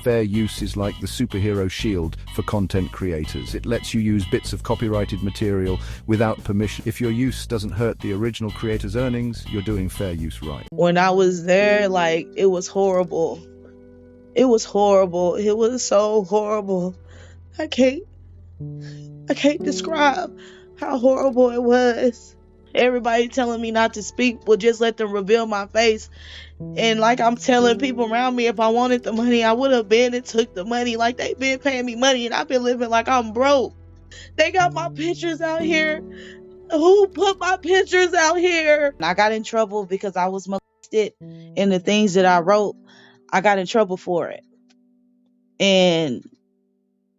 Fair use is like the superhero shield for content creators. It lets you use bits of copyrighted material without permission. If your use doesn't hurt the original creator's earnings, you're doing fair use right. When I was there, like, it was horrible. It was horrible. It was so horrible. I can't describe how horrible it was. Everybody telling me not to speak, well, just let them reveal my face. And like I'm telling people around me, if I wanted the money, I would have been and took the money. Like, they've been paying me money and I've been living like I'm broke. They got my pictures out here. Who put my pictures out here? I got in trouble because I was molested, and the things that I wrote, I got in trouble for it. And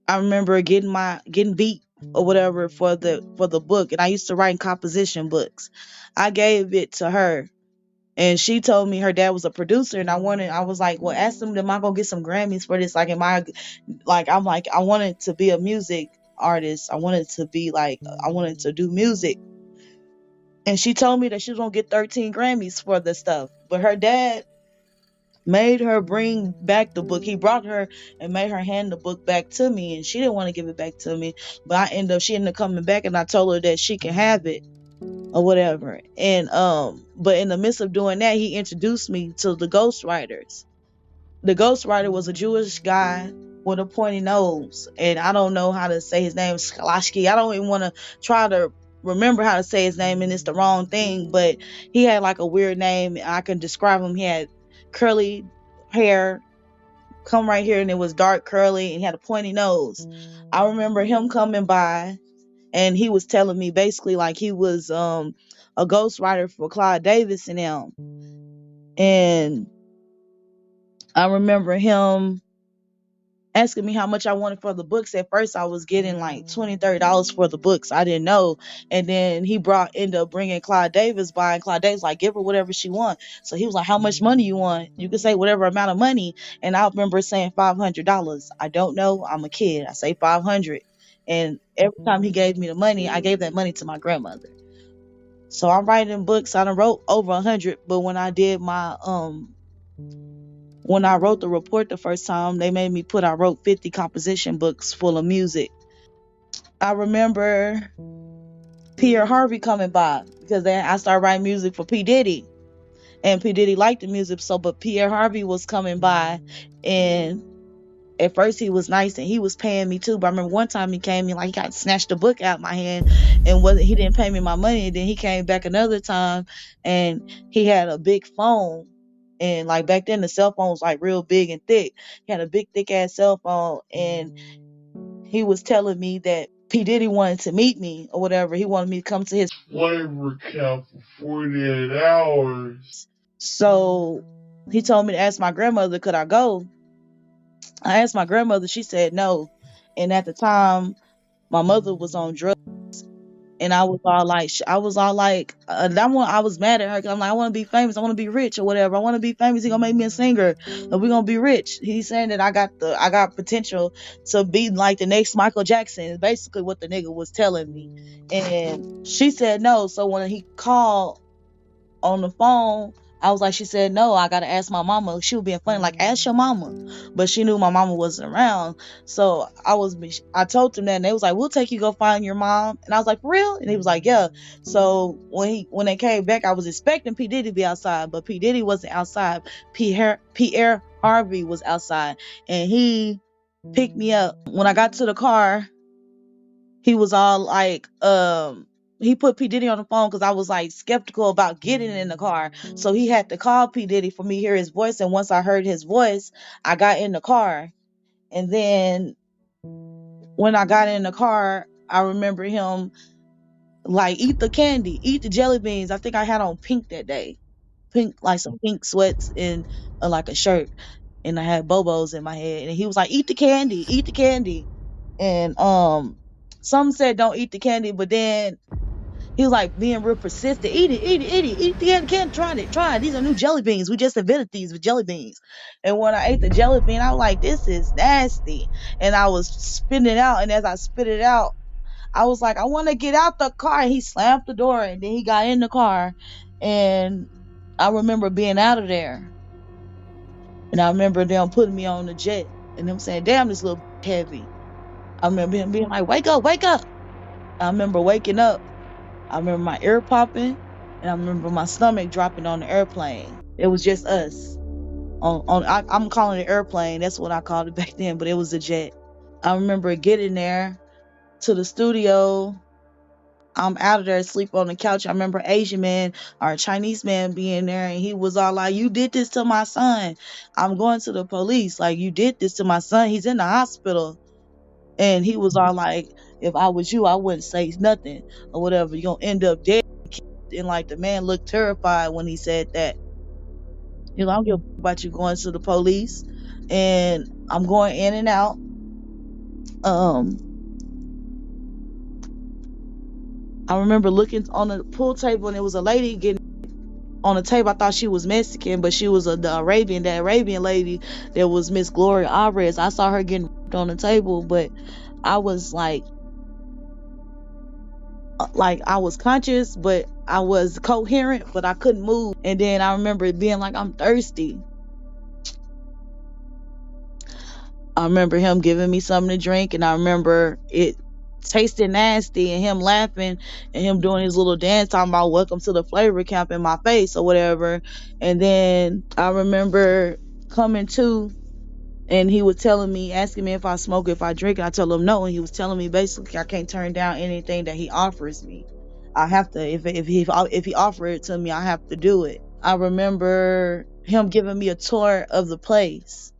I remember getting beat or whatever for the book, and I used to write in composition books. I gave it to her, and she told me her dad was a producer, and I was like, well, ask them, am I gonna get some Grammys for this? Like, I wanted to be a music artist. I wanted to do music. And she told me that she was gonna get 13 Grammys for the stuff. But her dad made her bring back the book. He brought her and made her hand the book back to me, and she didn't want to give it back to me. But she ended up coming back, and I told her that she can have it or whatever. And but in the midst of doing that, he introduced me to the ghostwriters. The ghostwriter was a Jewish guy with a pointy nose, and I don't know how to say his name, Skalashki. I don't even want to try to remember how to say his name, and it's the wrong thing, but he had like a weird name. I can describe him. He had curly hair, come right here, and it was dark curly, and he had a pointy nose. I remember him coming by, and he was telling me basically like he was a ghostwriter for Clive Davis and them. And I remember him asking me how much I wanted for the books. At first, I was getting like $20, $30 for the books. I didn't know. And then he ended up bringing Clive Davis by, and Clive Davis like, give her whatever she wants. So he was like, how much money you want? You can say whatever amount of money. And I remember saying $500. I don't know. I'm a kid. I say 500. And every time he gave me the money, I gave that money to my grandmother. So I'm writing books. I done wrote over 100. But when I did my when I wrote the report the first time, they made me I wrote 50 composition books full of music. I remember Pierre Harvey coming by, because then I started writing music for P. Diddy. And P. Diddy liked the music, but Pierre Harvey was coming by, and at first he was nice and he was paying me too. But I remember one time he came in, like, he got snatched the book out of my hand, and he didn't pay me my money. And then he came back another time, and he had a big phone. And like back then the cell phone was like real big and thick. He had a big thick ass cell phone, and he was telling me that P. Diddy wanted to meet me or whatever. He wanted me to come to his flavor camp for 48 hours. So he told me to ask my grandmother, could I go? I asked my grandmother, she said no. And at the time, my mother was on drugs. And I was all like, I was mad at her, because I'm like, I want to be famous, I want to be rich or whatever. I want to be famous. He gonna make me a singer, and we gonna be rich. He's saying that I got potential to be like the next Michael Jackson. Is basically what the nigga was telling me. And she said no. So when he called on the phone, I was like, she said no, I gotta ask my mama. She was being funny, like, ask your mama. But she knew my mama wasn't around. So I told them that, and they was like, we'll take you go find your mom. And I was like, for real? And he was like, yeah. So when they came back, I was expecting P. Diddy to be outside, but P. Diddy wasn't outside. Pierre Harvey was outside, and he picked me up. When I got to the car, he was all like, he put P. Diddy on the phone, because I was like skeptical about getting in the car. So he had to call P. Diddy for me to hear his voice. And once I heard his voice, I got in the car. And then when I got in the car, I remember him like, eat the candy, eat the jelly beans. I think I had on pink that day. Pink, like some pink sweats and like a shirt. And I had bobos in my head. And he was like, eat the candy, eat the candy. And some said don't eat the candy, but then he was like being real persistent. Eat the candy, try it. These are new jelly beans. We just invented these with jelly beans. And when I ate the jelly bean, I was like, this is nasty. And I was spitting it out. And as I spit it out, I was like, I want to get out the car. And he slammed the door, and then he got in the car. And I remember being out of there. And I remember them putting me on the jet and them saying, "Damn, this little heavy." I remember him being like, "Wake up, wake up." I remember waking up. I remember my ear popping, and I remember my stomach dropping on the airplane. It was just us I'm calling it airplane. That's what I called it back then, but it was a jet. I remember getting there to the studio. I'm out of there asleep on the couch. I remember Asian man or a Chinese man being there, and he was all like, "You did this to my son. I'm going to the police. Like, you did this to my son. He's in the hospital." And he was all like, "If I was you, I wouldn't say nothing or whatever. You're gonna end up dead." And like the man looked terrified when he said that. You know, I don't give a fuck about you going to the police. And I'm going in and out. Um, I remember looking on the pool table, and there was a lady getting on the table. I thought she was Mexican, but she was the Arabian, that Arabian lady that was Miss Gloria Alvarez. I saw her getting on the table, but I was like I was conscious, but I was coherent, but I couldn't move. And then I remember being like, I'm thirsty. I remember him giving me something to drink, and I remember it tasting nasty, and him laughing, and him doing his little dance talking about welcome to the flavor camp in my face or whatever. And then I remember coming to, and he was telling me, asking me if I smoke, if I drink, and I told him no, and he was telling me basically I can't turn down anything that he offers me. I have to, if he offered it to me, I have to do it. I remember him giving me a tour of the place,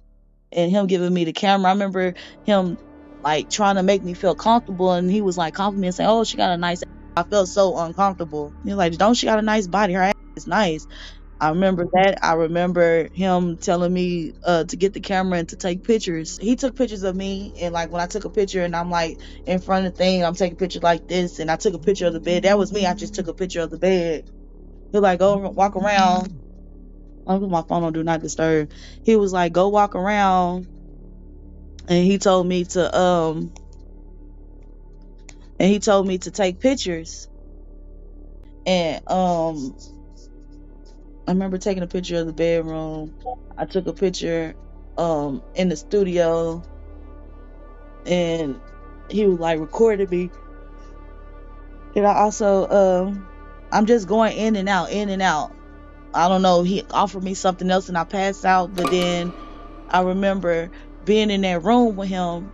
and him giving me the camera. I remember him like trying to make me feel comfortable, and he was like complimenting and saying, "Oh, she got a nice." I felt so uncomfortable. He was like, "Don't she got a nice body? Her ass is nice." I remember that. I remember him telling me to get the camera and to take pictures. He took pictures of me, and like when I took a picture and I'm like in front of the thing, I'm taking pictures like this, and I took a picture of the bed. That was me. I just took a picture of the bed. He was like, "Go walk around." I put my phone on do not disturb. He was like, "Go walk around," and he told me to take pictures. And I remember taking a picture of the bedroom. I took a picture in the studio, and he was like recording me. And I also I'm just going in and out, in and out. I don't know, he offered me something else and I passed out, but then I remember being in that room with him,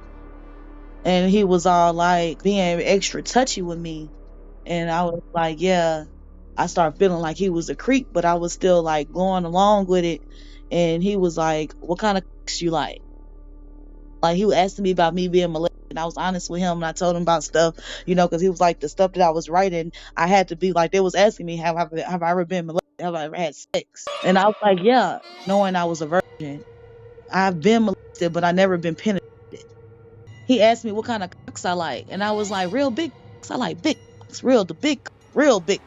and he was all like being extra touchy with me. And I was like, yeah. I started feeling like he was a creep, but I was still like going along with it. And he was like, "What kind of you like?" Like he was asking me about me being molested, and I was honest with him, and I told him about stuff, because he was like the stuff that I was writing. I had to be like, they was asking me, have I ever been molested? Have I ever had sex? And I was like, yeah, knowing I was a virgin. I've been molested, but I never been penetrated. He asked me what kind of cocks I like, and I was like, real big cocks. I like big cocks, real big cocks.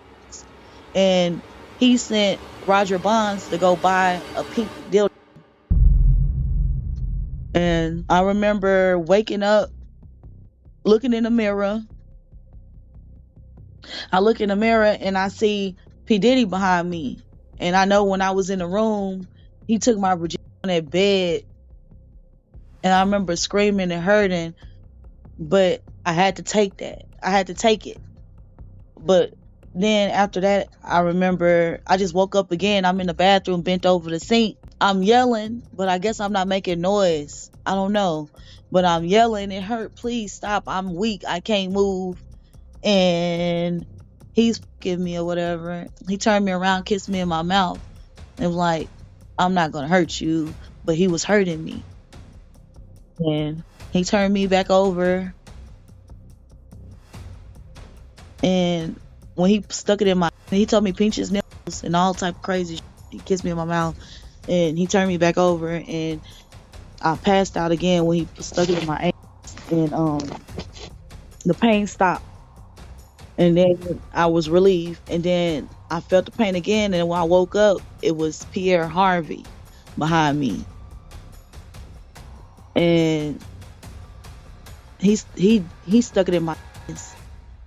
And he sent Roger Bonds to go buy a pink dildo. And I remember waking up, looking in the mirror. I look in the mirror and I see P. Diddy behind me. And I know when I was in the room, he took my virginity on that bed. And I remember screaming and hurting, but I had to take that. I had to take it. But then after that, I remember I just woke up again. I'm in the bathroom, bent over the sink. I'm yelling, but I guess I'm not making noise. I don't know. But I'm yelling, "It hurt. Please stop. I'm weak. I can't move." And he's giving me or whatever. He turned me around, kissed me in my mouth, and was like, "I'm not going to hurt you." But he was hurting me. And he turned me back over. And when he stuck it in he told me pinch his nipples and all type of crazy shit. He kissed me in my mouth, and he turned me back over, and I passed out again when he stuck it in my ass, and the pain stopped, and then I was relieved, and then I felt the pain again, and when I woke up, it was Pierre Harvey behind me, and he stuck it in my ass,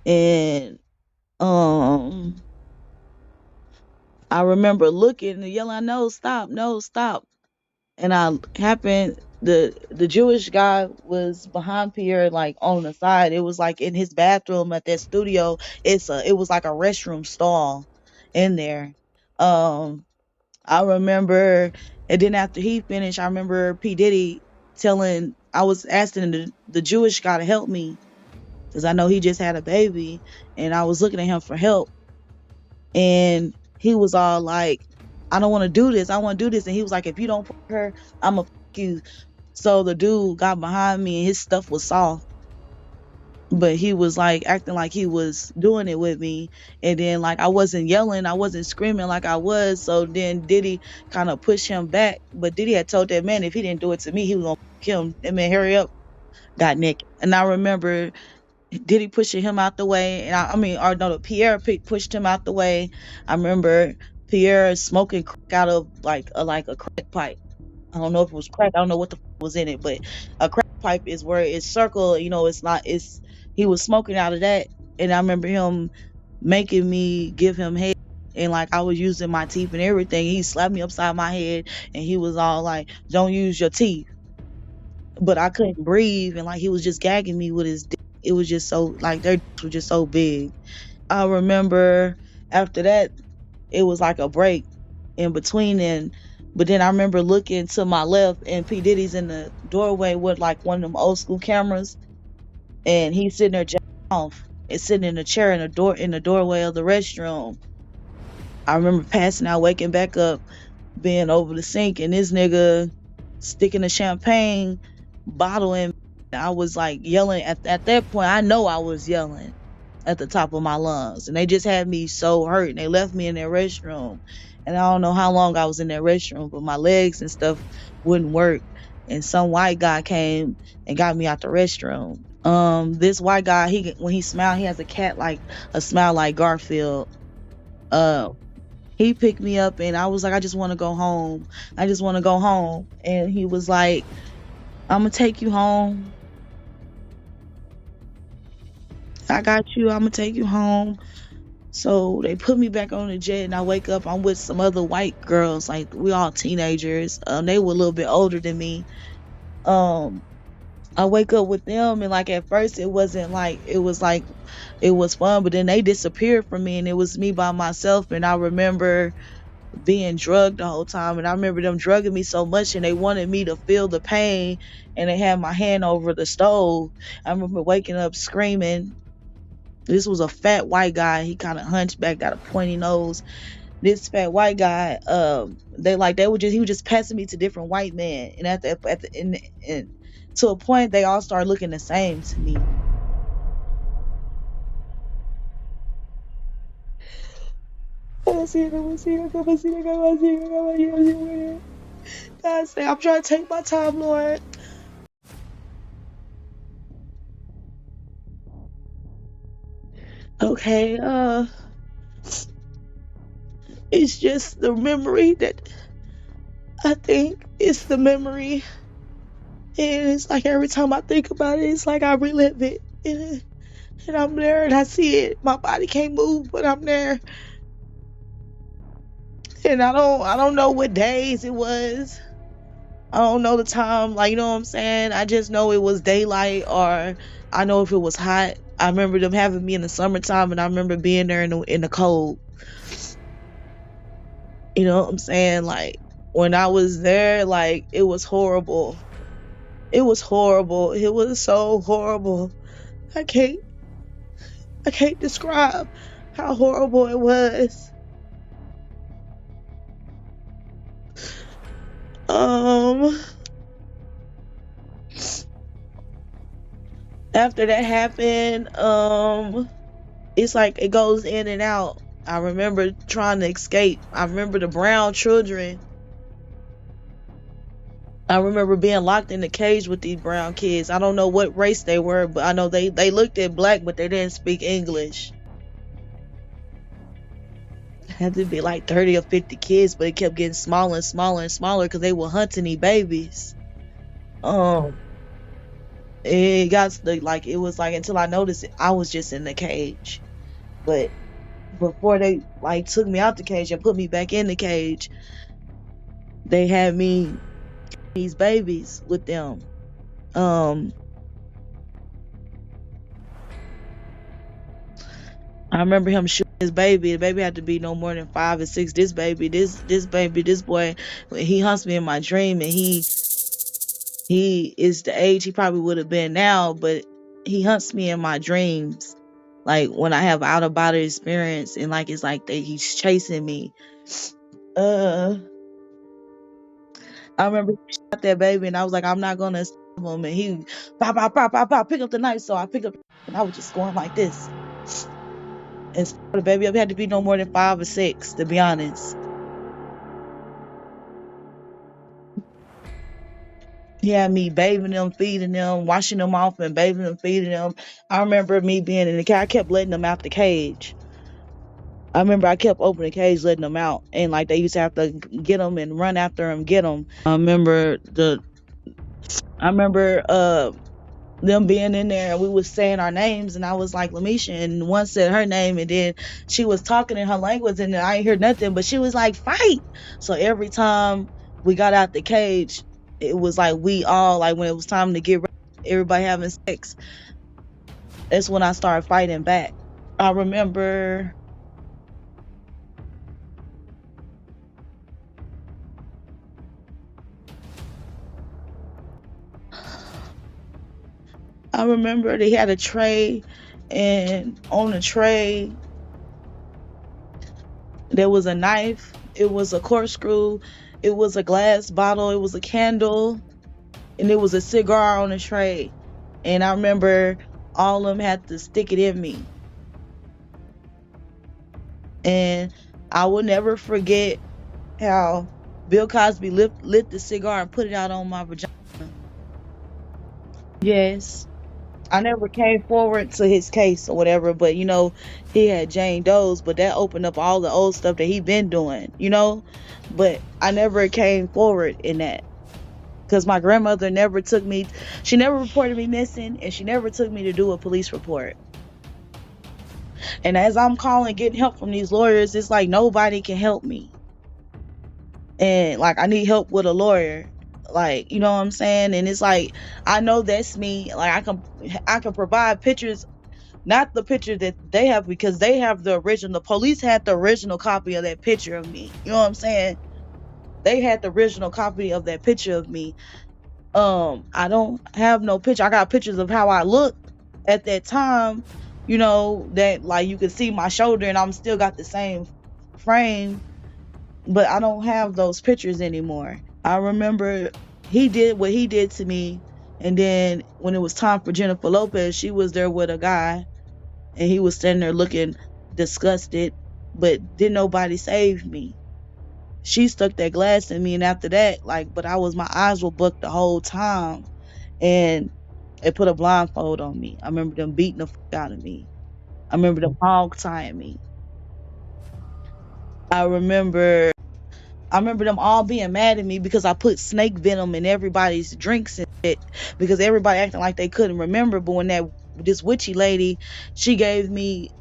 and I remember looking and yelling, "No, stop, no, stop." And I happened The Jewish guy was behind Pierre, like on the side. It was like in his bathroom at that studio. It was like a restroom stall in there. Um, I remember, and then after he finished, I remember P Diddy telling, I was asking the Jewish guy to help me because I know he just had a baby, and I was looking at him for help, and he was all like, "I don't want to do this. I want to do this," and he was like, "If you don't fuck her, I'm gonna fuck you." So the dude got behind me, and his stuff was soft, but he was like acting like he was doing it with me, and then like I wasn't yelling, I wasn't screaming like I was. So then Diddy kind of pushed him back, but Diddy had told that man if he didn't do it to me, he was gonna kill him. That man, hurry up, got naked. And I remember Diddy pushing him out the way, and I mean, or no, Pierre pushed him out the way. I remember Pierre smoking crack out of like a crack pipe. I don't know if it was crack. I don't know what the was in it, but a crack pipe is where it's circle. You know, it's not. It's he was smoking out of that, and I remember him making me give him head, and like I was using my teeth and everything. He slapped me upside my head, and he was all like, "Don't use your teeth," but I couldn't breathe, and like he was just gagging me with his dick. It was just so like their dicks were just so big. I remember after that, it was like a break in between, and but then I remember looking to my left, and P Diddy's in the doorway with like one of them old school cameras, and he's sitting there jacking off and sitting in a chair in the doorway of the restroom. I remember passing out, waking back up, being over the sink, and this nigga sticking a champagne bottle in. I was like yelling at that point. I know I was yelling at the top of my lungs, and they just had me so hurt, and they left me in their restroom, and I don't know how long I was in that restroom, but my legs and stuff wouldn't work, and some white guy came and got me out the restroom. This white guy, he when he smiled, he has a cat like a smile like Garfield. uh he picked me up, and I was like, I just want to go home, I just want to go home, and he was like, I'm gonna take you home, I got you, I'm gonna take you home. So they put me back on the jet, and I wake up. I'm with some other white girls, like we all teenagers. They were a little bit older than me. Um, I wake up with them, and like at first it wasn't like it was fun, but then they disappeared from me, and it was me by myself. And I remember being drugged the whole time, and I remember them drugging me so much, and they wanted me to feel the pain, and they had my hand over the stove. I remember waking up screaming. This was a fat white guy. He kind of hunchback, got a pointy nose. This fat white guy, they were just he was just passing me to different white men, and at the and to a point they all started looking the same to me. God say I'm trying to take my time, Lord. Okay, it's just the memory that I think it's the memory, and it's like every time I think about it, it's like I relive it, and I'm there and I see it. My body can't move, but I'm there, and I don't know what days it was. I don't know the time, like, you know what I'm saying? I just know it was daylight, or I know if it was hot. I remember them having me in the summertime, and I remember being there in the cold. You know what I'm saying? Like when I was there, like it was horrible. It was horrible. It was so horrible. I can't I can't describe how horrible it was. Um After that happened, it's like it goes in and out. I remember trying to escape. I remember the brown children. I remember being locked in the cage with these brown kids. I don't know what race they were, but I know they looked at black, but they didn't speak English. It had to be like 30 or 50 kids, but it kept getting smaller and smaller and smaller because they were hunting these babies. Um, it got like it was like until I noticed it, I was just in the cage. But before they like took me out the cage and put me back in the cage, they had me these babies with them. Um, I remember him shooting his baby. The baby had to be no more than 5 or 6. This boy, he hunts me in my dream, and he is the age he probably would have been now, but he hunts me in my dreams. Like when I have out of body experience, and like it's like he's chasing me. Uh, I remember he shot that baby, and I was like, I'm not gonna stop him. And he, pop, pop, pop, pop, pop, pick up the knife. So I picked up, and I was just going like this. And so the baby up had to be no more than 5 or 6, to be honest. He had me bathing them, feeding them, washing them off, and bathing them, feeding them. I remember me being in the cage. I kept letting them out the cage. I remember I kept opening the cage, letting them out, and like they used to have to get them and run after them, get them. I remember them being in there, and we was saying our names, and I was like Lamisha, and one said her name, and then she was talking in her language, and I ain't hear nothing, but she was like, fight. So every time we got out the cage, it was like we all, like when it was time to get ready, everybody having sex, that's when I started fighting back. I remember they had a tray, and on the tray there was a knife, it was a corkscrew, it was a glass bottle, it was a candle, and it was a cigar on the tray. And I remember all of them had to stick it in me. And I will never forget how Bill Cosby lit the cigar and put it out on my vagina. Yes. I never came forward to his case or whatever, but he had Jane Doe's, but that opened up all the old stuff that he been doing. But I never came forward in that because my grandmother never took me. She never reported me missing, and she never took me to do a police report. And as I'm calling, getting help from these lawyers, it's like nobody can help me. And like I need help with a lawyer. Like, you know what I'm saying? And it's like, I know that's me. Like I can provide pictures, not the picture that they have, because they have the original. The police had the original copy of that picture of me. You know what I'm saying? They had the original copy of that picture of me. I don't have no picture. I got pictures of how I looked at that time, that like you can see my shoulder and I'm still got the same frame, but I don't have those pictures anymore. I remember he did what he did to me, and then when it was time for Jennifer Lopez, she was there with a guy, and he was standing there looking disgusted, but didn't nobody save me. She stuck that glass in me, and after that, but my eyes were booked the whole time, and they put a blindfold on me. I remember them beating the fuck out of me. I remember them hog tying me. I remember them all being mad at me because I put snake venom in everybody's drinks and shit, because everybody acting like they couldn't remember. But when this witchy lady, she gave me,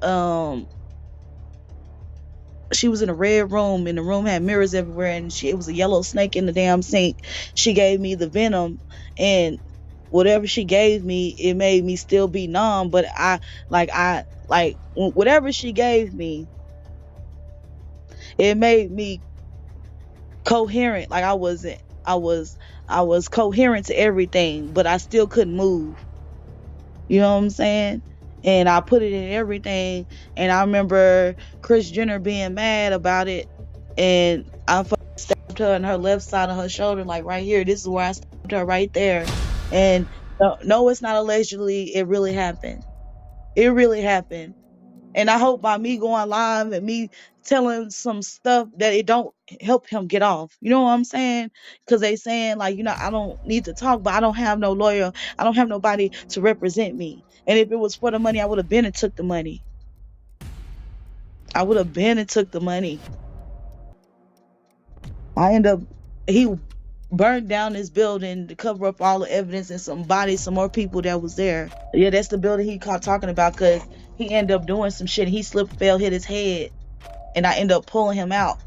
she was in a red room, and the room had mirrors everywhere, and it was a yellow snake in the damn sink. She gave me the venom, and whatever she gave me, it made me still be numb. But whatever she gave me, it made me coherent. Like I was coherent to everything, but I still couldn't move. You know what I'm saying? And I put it in everything. And I remember Kris Jenner being mad about it, and I stabbed her in her left side of her shoulder, like right here. This is where I stabbed her, right there. And no, it's not allegedly. It really happened. It really happened. And I hope by me going live and me telling some stuff that it don't help him get off. You know what I'm saying? Because they saying I don't need to talk, but I don't have no lawyer. I don't have nobody to represent me. And if it was for the money, I would have been and took the money. I would have been and took the money. He burned down this building to cover up all the evidence and some bodies, some more people that was there. Yeah, that's the building he caught talking about, because he ended up doing some shit. He slipped, fell, hit his head, and I ended up pulling him out.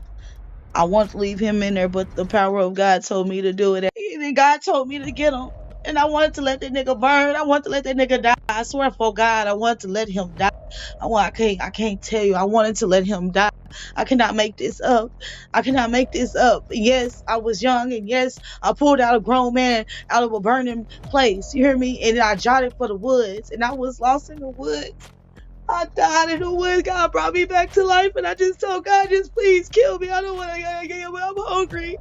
I wanted to leave him in there, but the power of God told me to do it. and then God told me to get him. And I wanted to let that nigga burn. I wanted to let that nigga die. I swear for God, I wanted to let him die. I can't tell you. I wanted to let him die. I cannot make this up. I cannot make this up. Yes, I was young, and yes, I pulled out a grown man out of a burning place. You hear me? And I jotted for the woods, and I was lost in the woods. I died in the woods. God brought me back to life, and I just told God, just please kill me. I don't want to get but I'm hungry.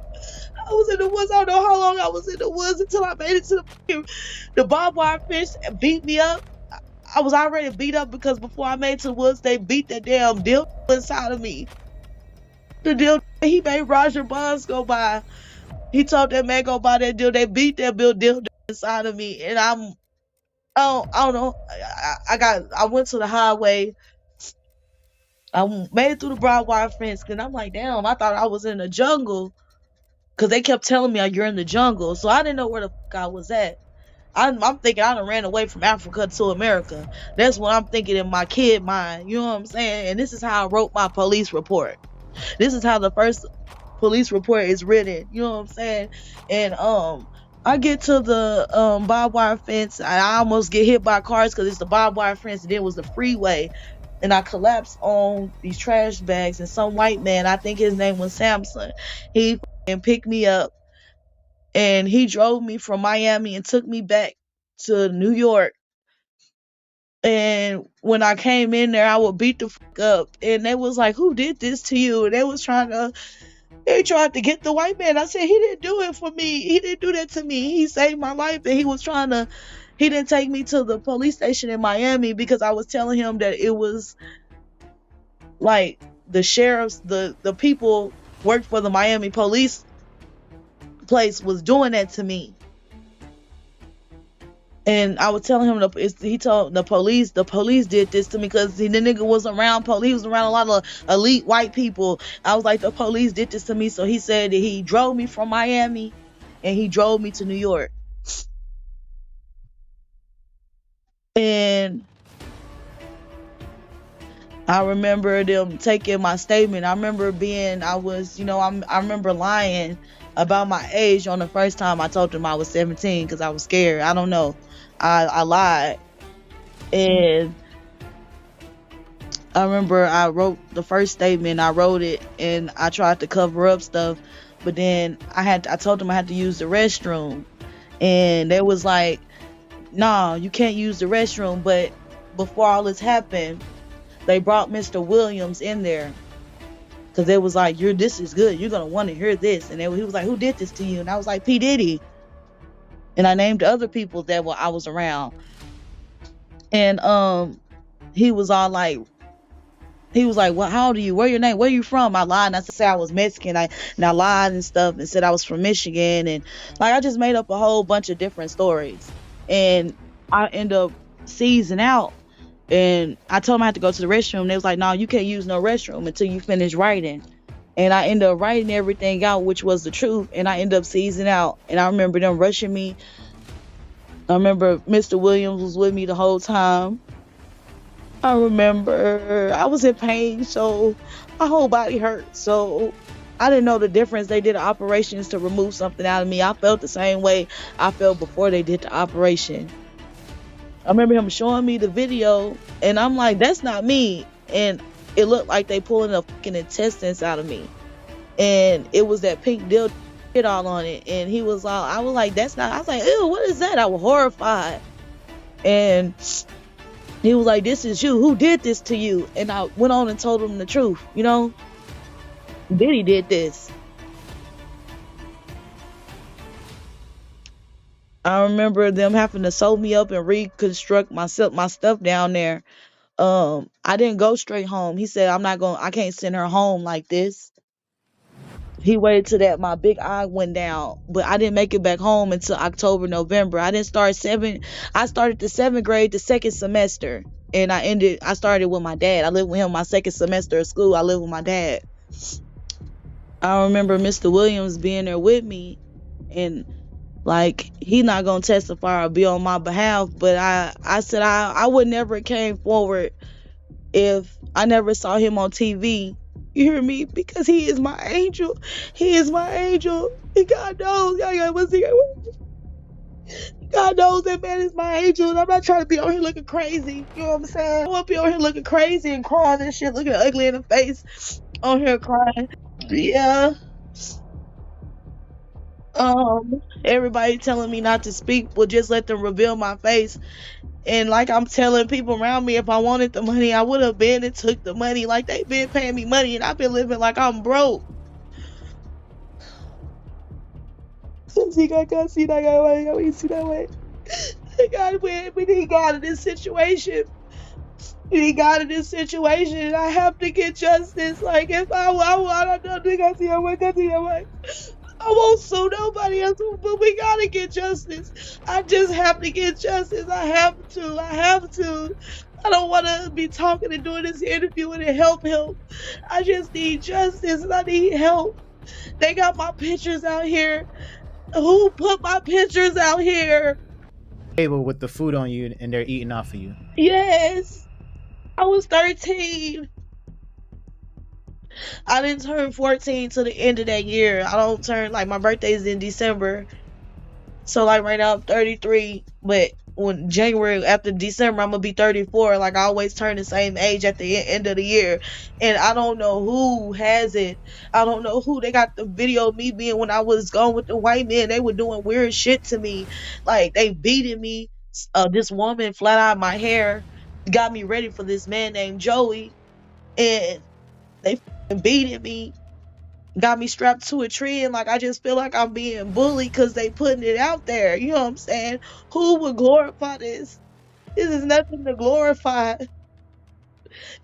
I was in the woods. I don't know how long I was in the woods until I made it to the barbed wire fence beat me up. I was already beat up because before I made it to the woods, they beat that damn deal inside of me. The deal he made Roger Bonds go by. He told that man go buy that deal. They beat that deal inside of me, and I don't know. I went to the highway. I made it through the barbed wire fence, and I'm like, damn, I thought I was in the jungle. Cause they kept telling me, you're in the jungle. So I didn't know where the fuck I was at. I'm thinking I done ran away from Africa to America. That's what I'm thinking in my kid mind. You know what I'm saying? And this is how I wrote my police report. This is how the first police report is written. You know what I'm saying? And I get to the barbed wire fence. I almost get hit by cars because it's the barbed wire fence, and then it was the freeway. And I collapsed on these trash bags, and some white man, I think his name was Samson, he picked me up, and he drove me from Miami and took me back to New York. And when I came in there, I would beat the fuck up, and they was like, "Who did this to you?" And they tried to get the white man. I said, "He didn't do it for me. He didn't do that to me. He saved my life." And he didn't take me to the police station in Miami because I was telling him that it was like the sheriffs, the people worked for the Miami police place was doing that to me. And I was telling him, he told the police did this to me because the nigga was around he was around a lot of elite white people. I was like, the police did this to me. So he said that he drove me from Miami and he drove me to New York. And I remember them taking my statement. I remember I remember lying about my age on the first time I told them I was 17 because I was scared. I don't know. I lied. And I remember I wrote the first statement. I wrote it and I tried to cover up stuff. But then I told them I had to use the restroom. And they was like, "Nah, you can't use the restroom." But before all this happened, they brought Mr. Williams in there because they was like, this is good. You're going to want to hear this. And he was like, "Who did this to you?" And I was like, "P. Diddy." And I named other people that I was around. And he was like, "Well, how old are you? Where your name? Where you from?" I lied and I said I was Mexican. I lied and stuff and said I was from Michigan. And like, I just made up a whole bunch of different stories. And I end up seizing out. And I told them I had to go to the restroom. They was like, "No, you can't use no restroom until you finish writing." And I ended up writing everything out, which was the truth. And I ended up seizing out. And I remember them rushing me. I remember Mr. Williams was with me the whole time. I remember I was in pain, so my whole body hurt. So I didn't know the difference. They did operations to remove something out of me. I felt the same way I felt before they did the operation. I remember him showing me the video, and I'm like, that's not me. And it looked like they pulling the fucking intestines out of me. And it was that pink deal shit all on it. And he was all, I was like, that's not, I was like, ew, what is that? I was horrified. And he was like, "This is you. Who did this to you?" And I went on and told him the truth. Diddy did this. I remember them having to sew me up and reconstruct my stuff down there. I didn't go straight home. He said, I can't send her home like this. He waited till that my big eye went down, but I didn't make it back home until October, November. I started the 7th grade, the second semester, and I started with my dad. I lived with him my second semester of school. I lived with my dad. I remember Mr. Williams being there with me, and like, he not gonna testify or be on my behalf, but I said I would never came forward if I never saw him on TV You hear me? Because he is my angel. He is my angel. And God knows. God knows that man is my angel. And I'm not trying to be on here looking crazy. You know what I'm saying? I won't be on here looking crazy and crying and shit, looking ugly in the face. On here crying. Yeah. Everybody telling me not to speak will just let them reveal my face. And like I'm telling people around me, if I wanted the money, I would have been and took the money. Like they've been paying me money and I've been living like I'm broke. See, God, see that guy, see that way. God, we need God in this situation. We need God in this situation. And I have to get justice. Like if I don't think I see your way, God, see your way. I won't sue nobody else, but we gotta get justice. I just have to get justice. I have to. I have to. I don't want to be talking and doing this interview and help him. I just need justice and I need help. They got my pictures out here. Who put my pictures out here? Table with the food on you and they're eating off of you. Yes. I was 13. I didn't turn 14 till the end of that year. I don't turn, like, my birthday's in December. So, like, right now I'm 33. But when January, after December, I'm going to be 34. Like, I always turn the same age at the end of the year. And I don't know who has it. I don't know who. They got the video of me being when I was gone with the white men. They were doing weird shit to me. Like, they beating me. This woman flat-eyed my hair. Got me ready for this man named Joey. And they beating me, got me strapped to a tree, and like I just feel like I'm being bullied because they putting it out there. You know what I'm saying? Who would glorify this? This is nothing to glorify.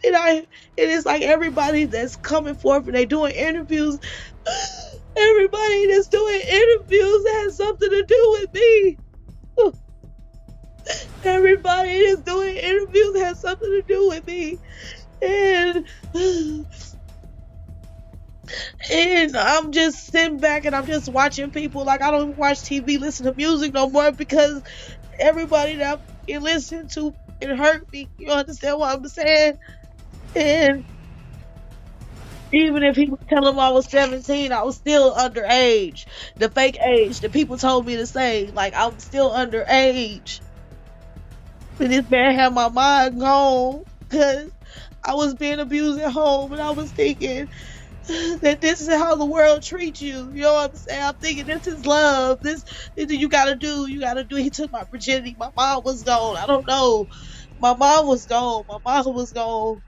And it's like everybody that's coming forth and they doing interviews. Everybody that's doing interviews has something to do with me. Everybody that's doing interviews has something to do with me. And I'm just sitting back and I'm just watching people. Like I don't watch TV, listen to music no more because everybody that you listen to it hurt me. You understand what I'm saying? And even if he was telling them I was 17, I was still underage. The fake age that people told me to say, like I'm still underage. And this man had my mind gone because I was being abused at home, and I was thinking that this is how the world treats you. You know what I'm saying? I'm thinking this is love. This you gotta do. You gotta do. He took my virginity. My mom was gone. I don't know. My mom was gone. My mom was gone.